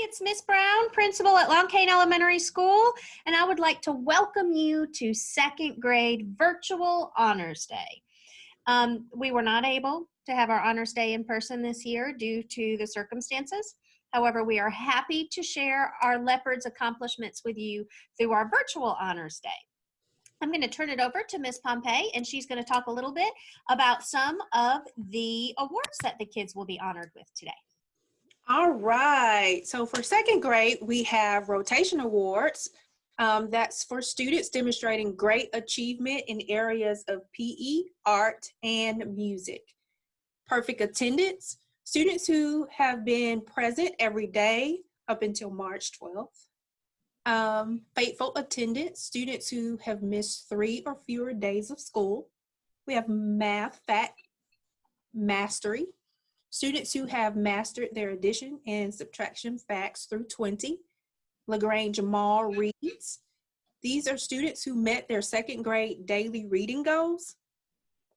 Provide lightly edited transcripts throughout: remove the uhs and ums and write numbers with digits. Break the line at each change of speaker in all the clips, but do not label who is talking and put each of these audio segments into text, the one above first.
it's Miss Brown, principal at Long Cane Elementary School, and I would like to welcome you to second grade virtual Honors Day. We were not able to have our Honors Day in person this year due to the circumstances. However, we are happy to share our Leopards accomplishments with you through our virtual Honors Day. I'm going to turn it over to Miss Pompey, and she's going to talk a little bit about some of the awards that the kids will be honored with today.
All right, so for second grade, we have rotation awards. That's for students demonstrating great achievement in areas of PE, art, and music. Perfect attendance, students who have been present every day up until March 12th. Faithful attendance, students who have missed 3 or fewer days of school. We have math fact mastery, students who have mastered their addition and subtraction facts through 20. Lagrange-Mall reads. These are students who met their second grade daily reading goals.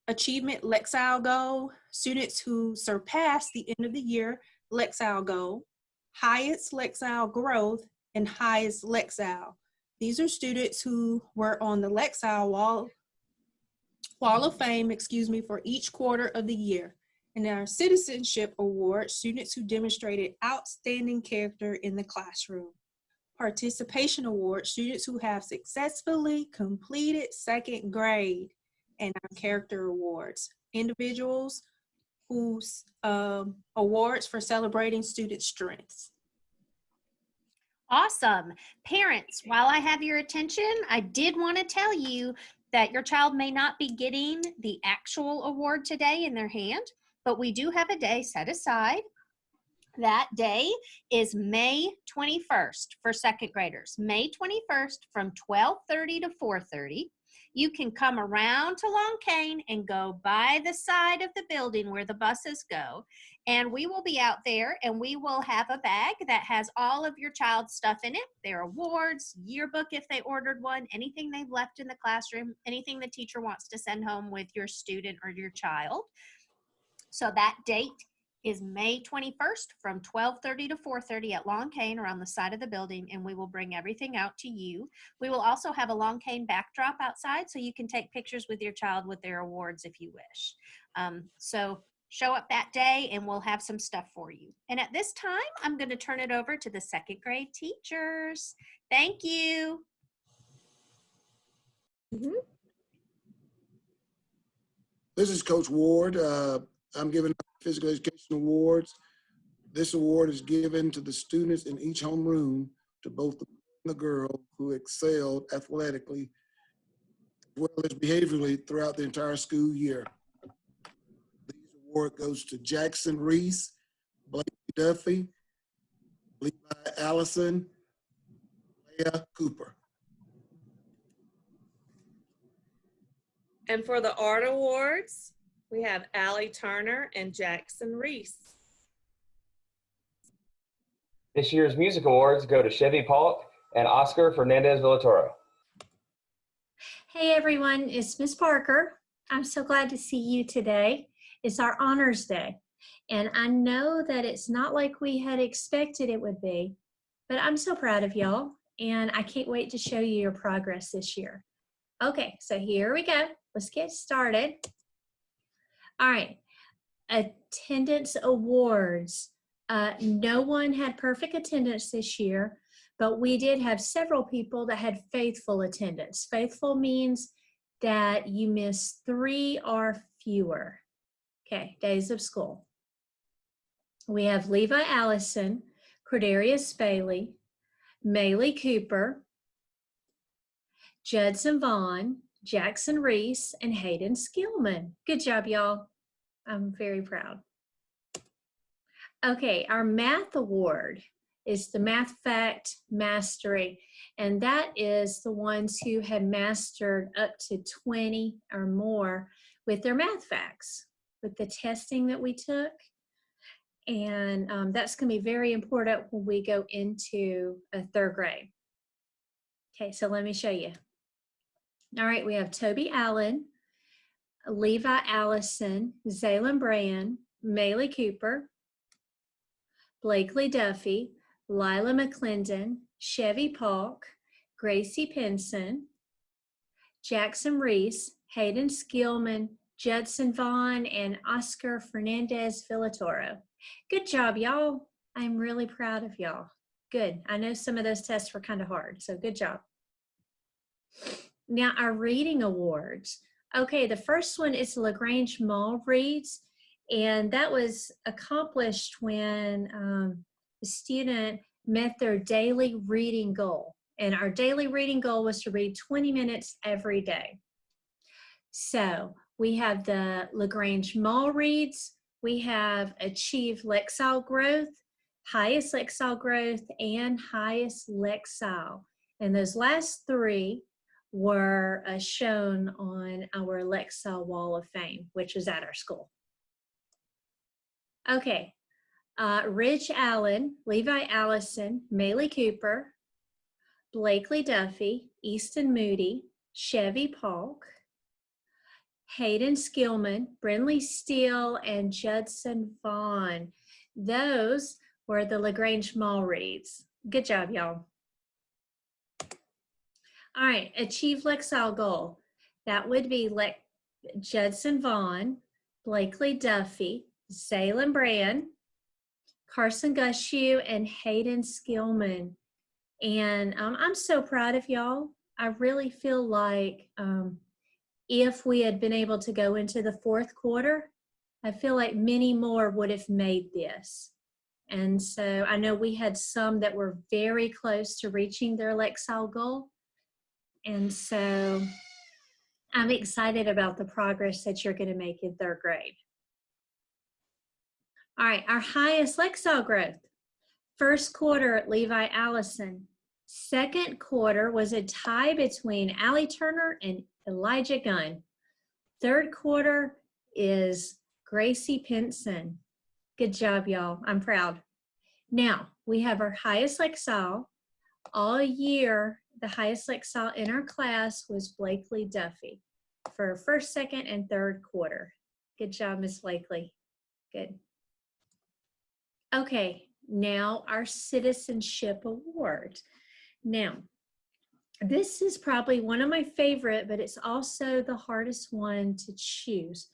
Achievement Lexile goal, students who surpassed the end of the year Lexile goal. Highest Lexile growth and highest Lexile. These are students who were on the Lexile Wall of Fame, for each quarter of the year. And our Citizenship Award, students who demonstrated outstanding character in the classroom. Participation Award, students who have successfully completed second grade. And our Character Awards, individuals whose awards for celebrating student strengths.
Awesome. Parents, while I have your attention, I did want to tell you that your child may not be getting the actual award today in their hand, but we do have a day set aside. That day is May 21st for second graders. May 21st from 12:30 to 4:30. You can come around to Long Cane and go by the side of the building where the buses go, and we will be out there and we will have a bag that has all of your child's stuff in it, their awards, yearbook if they ordered one, anything they've left in the classroom, anything the teacher wants to send home with your student or your child. So that date is May 21st from 12:30 to 4:30 at Long Cane around the side of the building, and we will bring everything out to you. We will also have a Long Cane backdrop outside so you can take pictures with your child with their awards if you wish. So show up that day and we'll have some stuff for you. And at this time, I'm going to turn it over to the second grade teachers. Thank you.
This is Coach Ward. I'm giving Physical Education Awards. This award is given to the students in each homeroom, to both the boy and the girl who excelled athletically as well as behaviorally throughout the entire school year. This award goes to Jackson Reese, Blake Duffy, Levi Allison, Leah Cooper.
And for the art awards, we have Allie Turner and Jackson Reese.
This year's music awards go to Chevy Polk and Oscar Fernandez Villatoro.
Hey everyone, it's Miss Parker. I'm so glad to see you today. It's our Honors Day, and I know that it's not like we had expected it would be, but I'm so proud of y'all, and I can't wait to show you your progress this year. Okay, so here we go. Let's get started. All right, attendance awards. No one had perfect attendance this year, but we did have several people that had faithful attendance. Faithful means that you missed 3 or fewer, days of school. We have Levi Allison, Cordarius Bailey, Maylee Cooper, Judson Vaughn, Jackson Reese, and Hayden Skillman. Good job, y'all. I'm very proud. Okay, our math award is the Math Fact Mastery, and that is the ones who had mastered up to 20 or more with their math facts, with the testing that we took. And that's going to be very important when we go into a third grade. Okay, so let me show you. All right, we have Toby Allen, Levi Allison, Zaylin Brand, Maylee Cooper, Blakely Duffy, Lila McClendon, Chevy Polk, Gracie Pinson, Jackson Reese, Hayden Skillman, Judson Vaughn, and Oscar Fernandez Villatoro. Good job, y'all. I'm really proud of y'all. Good. I know some of those tests were kind of hard, so good job. Now, our reading awards. Okay, the first one is LaGrange Mall Reads, and that was accomplished when the student met their daily reading goal. And our daily reading goal was to read 20 minutes every day. So we have the LaGrange Mall Reads, we have Achieve Lexile Growth, Highest Lexile Growth, and Highest Lexile. And those last three were shown on our Lexile Wall of Fame, which is at our school. Okay, Ridge Allen, Levi Allison, Maylee Cooper, Blakely Duffy, Easton Moody, Chevy Polk, Hayden Skillman, Brinley Steele, and Judson Vaughn. Those were the LaGrange Mall Reads. Good job, y'all. All right, Achieve Lexile Goal. That would be Judson Vaughn, Blakely Duffy, Zaylen Brand, Carson Gushue, and Hayden Skillman. And I'm so proud of y'all. I really feel like if we had been able to go into the fourth quarter, I feel like many more would have made this. And so I know we had some that were very close to reaching their Lexile goal. And so I'm excited about the progress that you're going to make in third grade. All right, our highest Lexile growth. First quarter, Levi Allison. Second quarter was a tie between Allie Turner and Elijah Gunn. Third quarter is Gracie Pinson. Good job, y'all. I'm proud. Now, we have our highest Lexile. All year, the highest Lexile in our class was Blakely Duffy for first, second, and third quarter. Good job, Miss Blakely. Good. Okay, now our Citizenship Award. Now, this is probably one of my favorite, but it's also the hardest one to choose.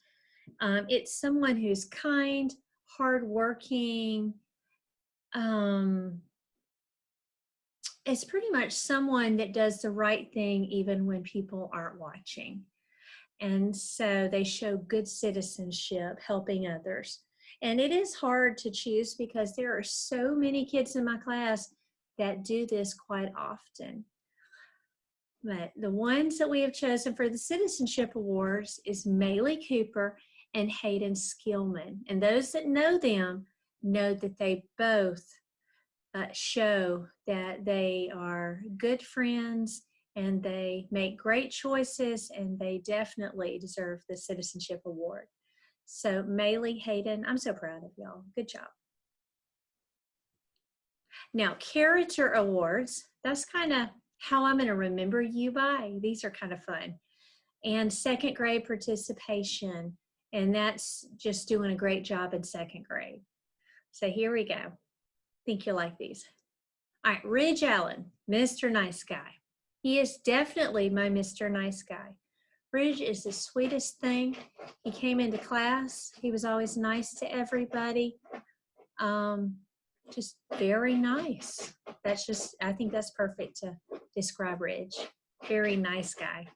It's someone who's kind, hardworking. It's pretty much someone that does the right thing even when people aren't watching. And so they show good citizenship, helping others. And it is hard to choose because there are so many kids in my class that do this quite often. But the ones that we have chosen for the Citizenship Awards is Maylee Cooper and Hayden Skillman. And those that know them know that they both show that they are good friends and they make great choices, and they definitely deserve the Citizenship Award. So Maylee, Hayden, I'm so proud of y'all. Good job. Now, Character Awards, that's kind of how I'm going to remember you by. These are kind of fun. And second grade participation, and that's just doing a great job in second grade. So here we go. Think you'll like these. All right, Ridge Allen, Mr. Nice Guy. He is definitely my Mr. Nice Guy. Ridge is the sweetest thing. He came into class. He was always nice to everybody. Just very nice. That's just, I think that's perfect to describe Ridge. Very nice guy.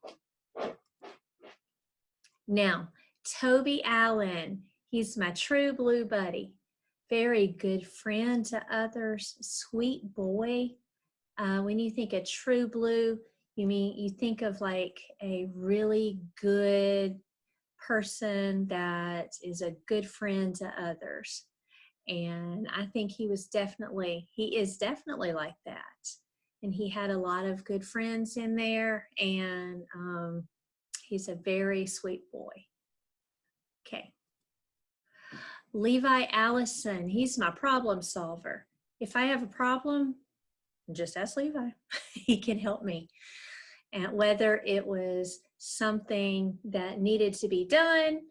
Now, Toby Allen. He's my true blue buddy. Very good friend to others. Sweet boy. When you think of true blue, you think of like a really good person that is a good friend to others. And I think he is definitely like that. And he had a lot of good friends in there, and he's a very sweet boy. Okay. Levi Allison, he's my problem solver. If I have a problem, just ask Levi. He can help me. And whether it was something that needed to be done,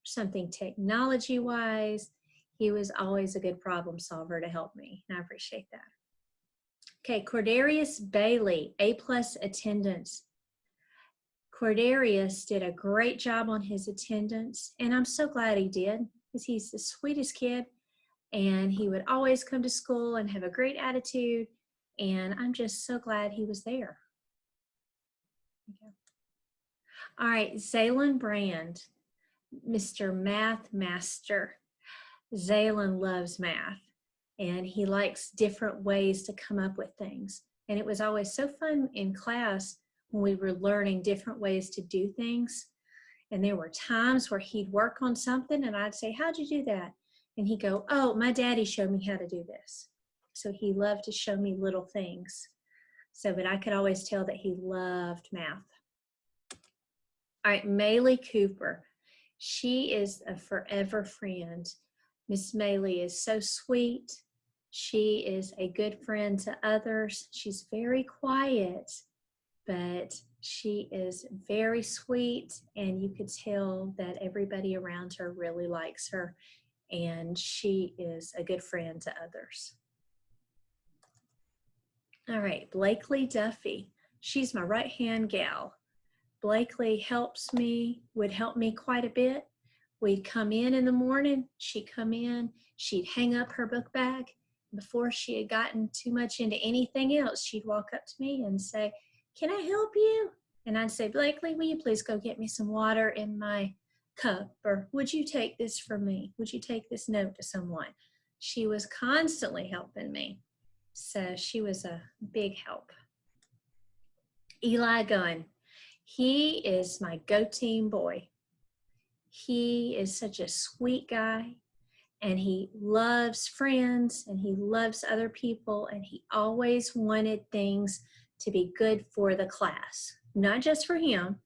something technology-wise, he was always a good problem solver to help me, and I appreciate that. Okay, Cordarius Bailey, A+ attendance. Cordarius did a great job on his attendance, and I'm so glad he did because he's the sweetest kid, and he would always come to school and have a great attitude, and I'm just so glad he was there. Okay. All right, Zaylin Brand, Mr. Math Master. Zaylin loves math, and he likes different ways to come up with things. And it was always so fun in class when we were learning different ways to do things. And there were times where he'd work on something and I'd say, how'd you do that? And he'd go, oh, my daddy showed me how to do this. So he loved to show me little things. But I could always tell that he loved math. All right, Maylee Cooper. She is a forever friend. Miss Maylee is so sweet. She is a good friend to others. She's very quiet, but she is very sweet, and you could tell that everybody around her really likes her, and she is a good friend to others. All right, Blakely Duffy. She's my right-hand gal. Blakely would help me quite a bit. We'd come in the morning, she'd come in, she'd hang up her book bag. Before she had gotten too much into anything else, she'd walk up to me and say, can I help you? And I'd say, Blakely, will you please go get me some water in my cup? Or would you take this for me? Would you take this note to someone? She was constantly helping me. So she was a big help. Eli Gunn. He is my go-team boy. He is such a sweet guy, and he loves friends, and he loves other people, and he always wanted things to be good for the class. Not just for him,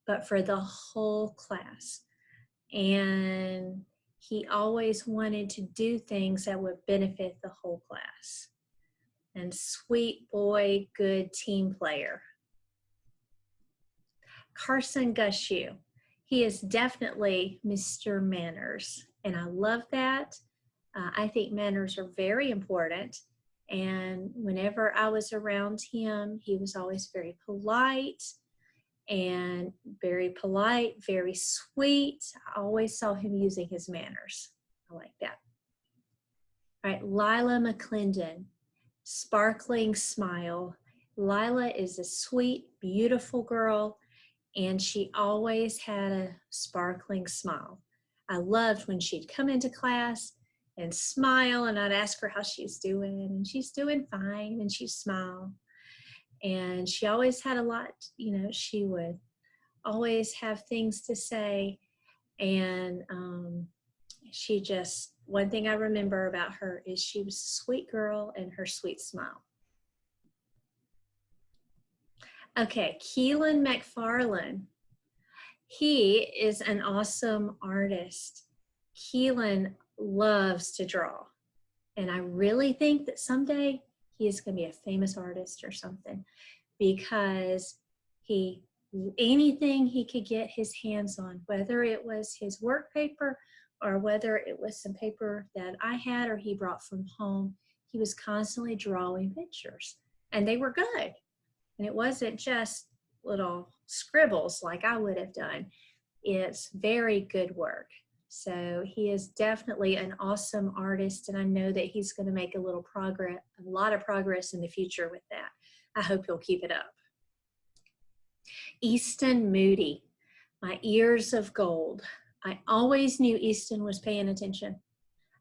but for the whole class. And he always wanted to do things that would benefit the whole class. And sweet boy, good team player. Carson Gushew. He is definitely Mr. Manners, and I love that. I think manners are very important, and whenever I was around him, he was always very polite, very sweet. I always saw him using his manners. I like that. All right, Lila McClendon, sparkling smile. Lila is a sweet, beautiful girl, and she always had a sparkling smile. I loved when she'd come into class and smile, and I'd ask her how she's doing, and she's doing fine, and she'd smile. And she always had a lot, she would always have things to say, and one thing I remember about her is she was a sweet girl and her sweet smile. Okay, Keelan McFarland. He is an awesome artist. Keelan loves to draw. And I really think that someday he is going to be a famous artist or something, because anything he could get his hands on, whether it was his work paper or whether it was some paper that I had or he brought from home, he was constantly drawing pictures, and they were good. And it wasn't just little scribbles like I would have done. It's very good work. So he is definitely an awesome artist, and I know that he's going to make a lot of progress in the future with that. I hope he'll keep it up. Easton Moody, my ears of gold. I always knew Easton was paying attention.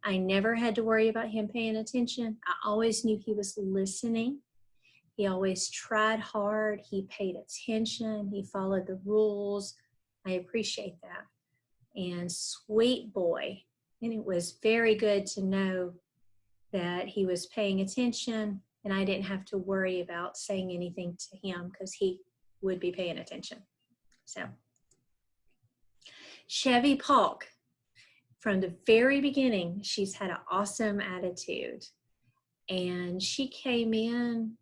I never had to worry about him paying attention. I always knew he was listening. He always tried hard. He paid attention. He followed the rules. I appreciate that. And sweet boy. And it was very good to know that he was paying attention, and I didn't have to worry about saying anything to him because he would be paying attention. So, Chevy Polk. From the very beginning, she's had an awesome attitude. And she came in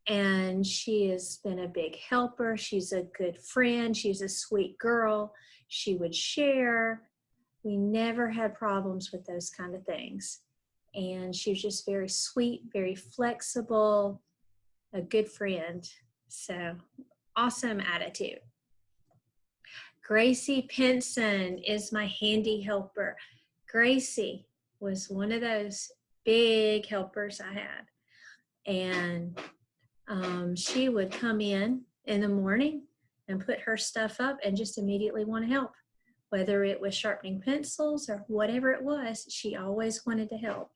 and she has been a big helper. She's a good friend. She's a sweet girl. She would share. We never had problems with those kind of things. and she was just very sweet, very flexible, a good friend. So awesome attitude. Gracie Pinson is my handy helper. Gracie was one of those big helpers I had. And she would come in the morning and put her stuff up and just immediately want to help. Whether it was sharpening pencils or whatever it was, she always wanted to help.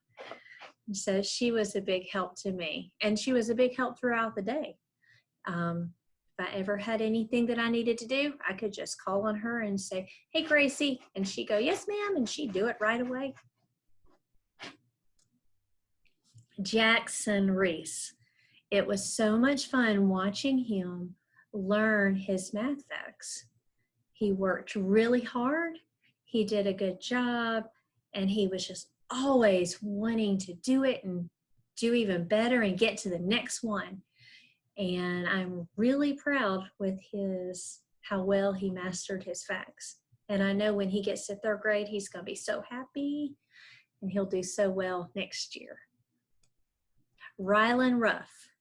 And so she was a big help to me. And she was a big help throughout the day. If I ever had anything that I needed to do, I could just call on her and say, "Hey, Gracie," and she'd go, "Yes, ma'am," and she'd do it right away. Jackson Reese. It was so much fun watching him learn his math facts. He worked really hard. He did a good job, and he was just always wanting to do it and do even better and get to the next one. And I'm really proud with how well he mastered his facts. And I know when he gets to 3rd grade, he's going to be so happy and he'll do so well next year. Rylan Ruff.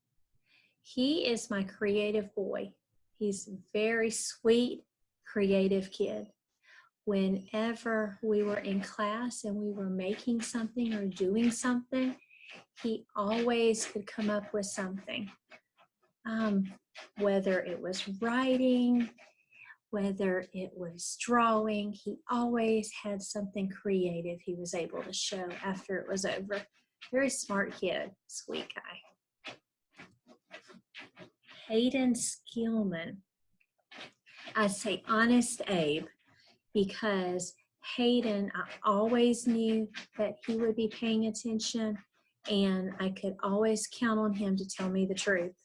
He is my creative boy. He's a very sweet, creative kid. Whenever we were in class and we were making something or doing something, he always could come up with something. Whether it was writing, whether it was drawing, he always had something creative he was able to show after it was over. Very smart kid, sweet guy. Hayden Skillman. I say Honest Abe because Hayden, I always knew that he would be paying attention and I could always count on him to tell me the truth.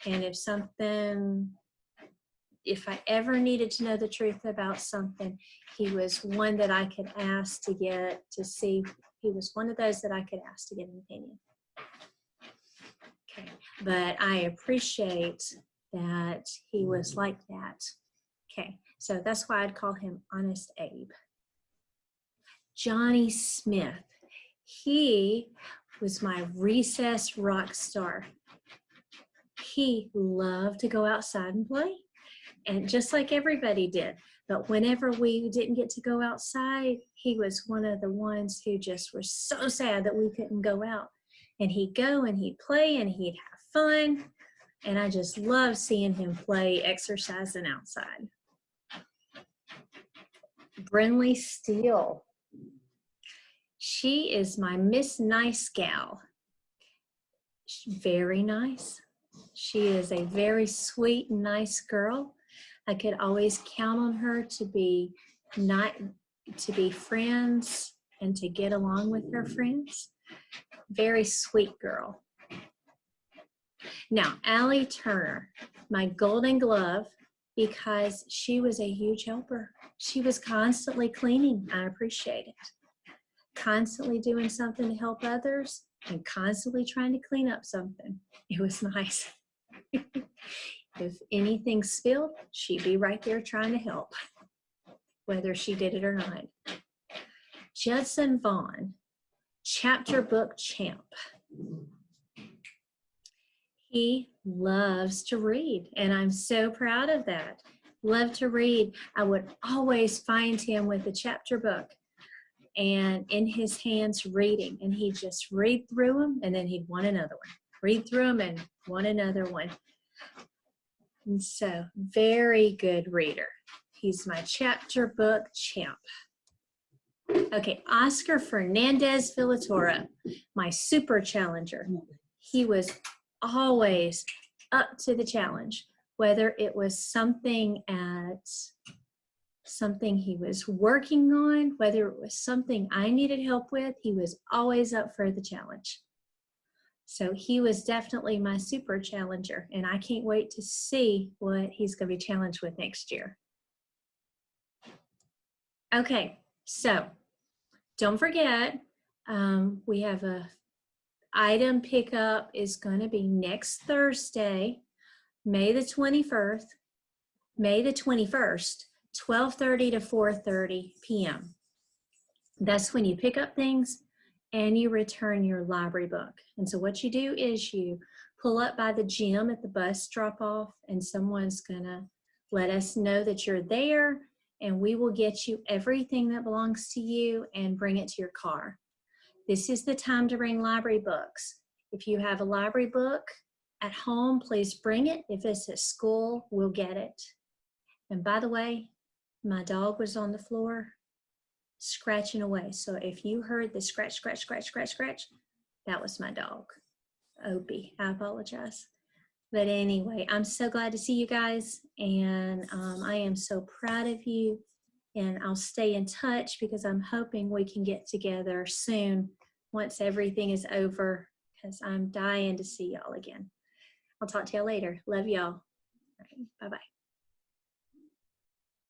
And if I ever needed to know the truth about something, he was one that I could ask to get to see. He was one of those that I could ask to get an opinion. Okay, but I appreciate that he was like that. Okay, so that's why I'd call him Honest Abe. Johnny Smith. He was my recess rock star. He loved to go outside and play, and just like everybody did. But whenever we didn't get to go outside, he was one of the ones who just were so sad that we couldn't go out. And he'd go and he'd play and he'd have fun. And I just love seeing him play, exercising outside. Brinley Steele. She is my Miss Nice Gal. She's very nice. She is a very sweet, nice girl. I could always count on her to be friends and to get along with her friends. Very sweet girl. Now, Allie Turner, my golden glove, because she was a huge helper. She was constantly cleaning. I appreciate it. Constantly doing something to help others and constantly trying to clean up something. It was nice. If anything spilled, she'd be right there trying to help, whether she did it or not. Judson Vaughn, chapter book champ. He loves to read, and I'm so proud of that. Love to read. I would always find him with a chapter book and in his hands reading, and he'd just read through them, and then he'd want another one. Read through them and want another one. And so, very good reader. He's my chapter book champ. Okay, Oscar Fernandez Villatora, my super challenger. He was always up to the challenge, whether it was something he was working on, whether it was something I needed help with, he was always up for the challenge. So he was definitely my super challenger, and I can't wait to see what he's going to be challenged with next year. Okay, so don't forget, we have a item pickup is going to be next Thursday, May the 21st, 12:30 to 4:30 p.m. That's when you pick up things and you return your library book. And so what you do is you pull up by the gym at the bus drop off, and someone's gonna let us know that you're there, and we will get you everything that belongs to you and bring it to your car. This is the time to bring library books. If you have a library book at home, please bring it. If it's at school, we'll get it. And by the way, my dog was on the floor scratching away. So if you heard the scratch, scratch, scratch, scratch, scratch, that was my dog, Opie. I apologize. But anyway, I'm so glad to see you guys, and I am so proud of you, and I'll stay in touch because I'm hoping we can get together soon once everything is over, because I'm dying to see y'all again. I'll talk to y'all later. Love y'all. All right, bye-bye.